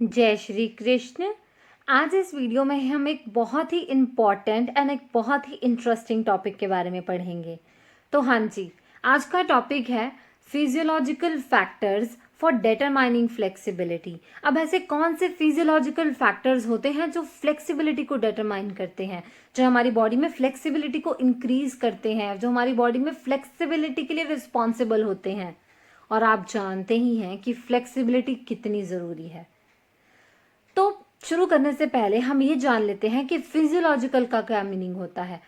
जय श्री कृष्ण। आज इस वीडियो में हम एक बहुत ही इम्पॉर्टेंट एंड एक बहुत ही इंटरेस्टिंग टॉपिक के बारे में पढ़ेंगे। तो हाँ जी, आज का टॉपिक है physiological factors for determining flexibility. अब ऐसे कौन से फिजियोलॉजिकल फैक्टर्स होते हैं जो फ्लेक्सिबिलिटी को डिटरमाइन करते हैं, जो हमारी बॉडी में फ्लेक्सिबिलिटी को इंक्रीज करते हैं, जो हमारी बॉडी में फ्लेक्सिबिलिटी के लिए रिस्पॉन्सिबल होते हैं। और आप जानते ही हैं कि फ्लेक्सिबिलिटी कितनी ज़रूरी है। तो शुरू करने से पहले हम ये जान लेते हैं कि फिजियोलॉजिकल का क्या मीनिंग होता है।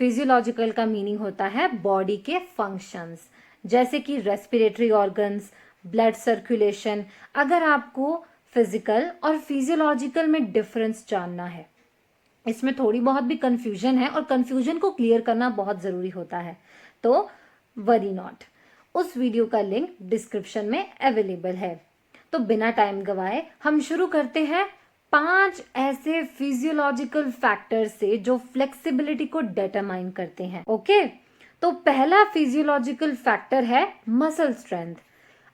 फिजियोलॉजिकल का मीनिंग होता है बॉडी के फंक्शंस, जैसे कि रेस्पिरेटरी ऑर्गन्स, ब्लड सर्कुलेशन। अगर आपको फिजिकल और फिजियोलॉजिकल में डिफरेंस जानना है, इसमें थोड़ी बहुत भी कंफ्यूजन है और कंफ्यूजन को क्लियर करना बहुत ज़रूरी होता है, तो वरी नॉट, उस वीडियो का लिंक डिस्क्रिप्शन में अवेलेबल है। तो बिना टाइम गवाए हम शुरू करते हैं 5 ऐसे फिजियोलॉजिकल फैक्टर्स से जो फ्लेक्सिबिलिटी को डिटरमाइन करते हैं। ओके, तो पहला फिजियोलॉजिकल फैक्टर है मसल स्ट्रेंथ।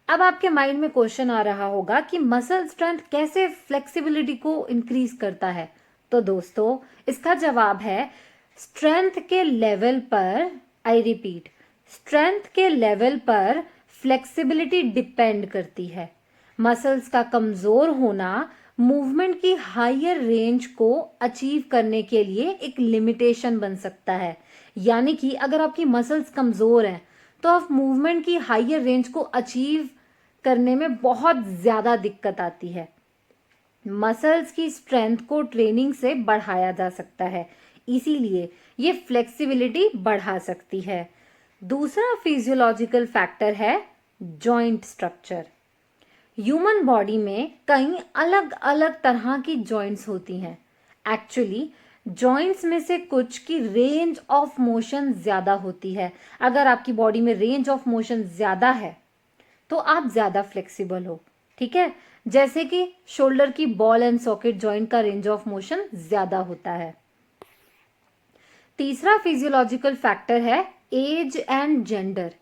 अब आपके माइंड में क्वेश्चन आ रहा होगा कि मसल स्ट्रेंथ कैसे फ्लेक्सिबिलिटी को इंक्रीज करता है। तो दोस्तों, इसका जवाब है स्ट्रेंथ के लेवल पर, आई रिपीट, स्ट्रेंथ के लेवल पर फ्लेक्सिबिलिटी डिपेंड करती है। मसल्स का कमजोर होना मूवमेंट की हायर रेंज को अचीव करने के लिए एक लिमिटेशन बन सकता है। यानी कि अगर आपकी मसल्स कमजोर हैं तो आप मूवमेंट की हायर रेंज को अचीव करने में बहुत ज्यादा दिक्कत आती है। मसल्स की स्ट्रेंथ को ट्रेनिंग से बढ़ाया जा सकता है, इसीलिए ये फ्लेक्सिबिलिटी बढ़ा सकती है। दूसरा फिजियोलॉजिकल फैक्टर है जॉइंट स्ट्रक्चर। ह्यूमन बॉडी में कई अलग अलग तरह की जॉइंट्स होती हैं। एक्चुअली जॉइंट्स में से कुछ की रेंज ऑफ मोशन ज्यादा होती है। अगर आपकी बॉडी में रेंज ऑफ मोशन ज्यादा है तो आप ज्यादा फ्लेक्सिबल हो, ठीक है। जैसे कि शोल्डर की बॉल एंड सॉकेट जॉइंट का रेंज ऑफ मोशन ज्यादा होता है। तीसरा फिजियोलॉजिकल फैक्टर है एज एंड जेंडर।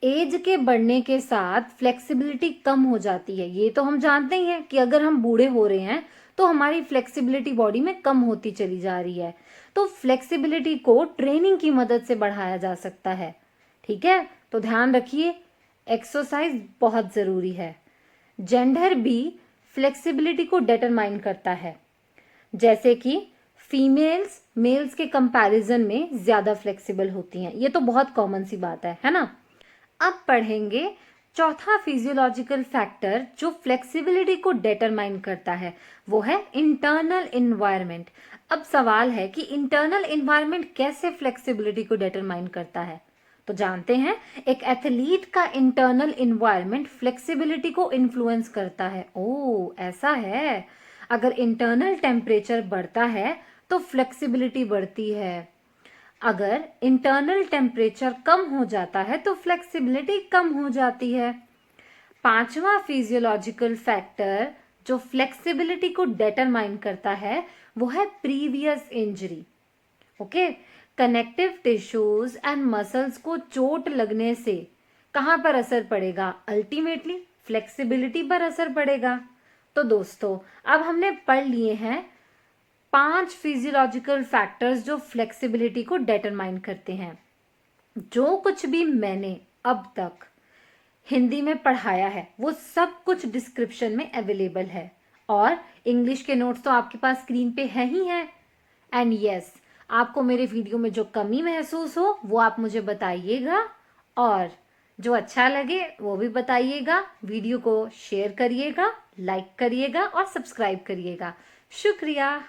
एज के बढ़ने के साथ फ्लेक्सिबिलिटी कम हो जाती है। ये तो हम जानते ही हैं कि अगर हम बूढ़े हो रहे हैं तो हमारी फ्लेक्सिबिलिटी बॉडी में कम होती चली जा रही है। तो फ्लेक्सिबिलिटी को ट्रेनिंग की मदद से बढ़ाया जा सकता है, ठीक है। तो ध्यान रखिए, एक्सरसाइज बहुत जरूरी है। जेंडर भी फ्लेक्सिबिलिटी को डिटरमाइन करता है, जैसे कि फीमेल्स मेल्स के कंपैरिजन में ज्यादा फ्लेक्सिबल होती हैं। ये तो बहुत कॉमन सी बात है ना। अब पढ़ेंगे चौथा फिजियोलॉजिकल फैक्टर जो फ्लेक्सिबिलिटी को डिटरमाइन करता है, वो है इंटरनल इन्वायरमेंट। अब सवाल है कि इंटरनल इन्वायरमेंट कैसे फ्लेक्सिबिलिटी को डिटरमाइन करता है। तो जानते हैं, एक एथलीट का इंटरनल इन्वायरमेंट फ्लेक्सिबिलिटी को इन्फ्लुएंस करता है। ओ, ऐसा है। अगर इंटरनल टेम्परेचर बढ़ता है तो फ्लेक्सिबिलिटी बढ़ती है। अगर इंटरनल टेम्परेचर कम हो जाता है तो फ्लेक्सिबिलिटी कम हो जाती है। पांचवा फिजियोलॉजिकल फैक्टर जो फ्लेक्सिबिलिटी को डिटरमाइन करता है वो है previous injury. Okay, connective tissues and muscles को चोट लगने से कहां पर असर पड़ेगा? अल्टीमेटली फ्लेक्सिबिलिटी पर असर पड़ेगा। तो दोस्तों, अब हमने पढ़ लिए हैं 5 फिजियोलॉजिकल फैक्टर्स जो फ्लेक्सिबिलिटी को डिटरमाइन करते हैं। जो कुछ भी मैंने अब तक हिंदी में पढ़ाया है वो सब कुछ डिस्क्रिप्शन में अवेलेबल है, और इंग्लिश के नोट्स तो आपके पास स्क्रीन पे है ही हैं। एंड यस, आपको मेरे वीडियो में जो कमी महसूस हो वो आप मुझे बताइएगा, और जो अच्छा लगे वो भी बताइएगा। वीडियो को शेयर करिएगा, लाइक करिएगा और सब्सक्राइब करिएगा। शुक्रिया।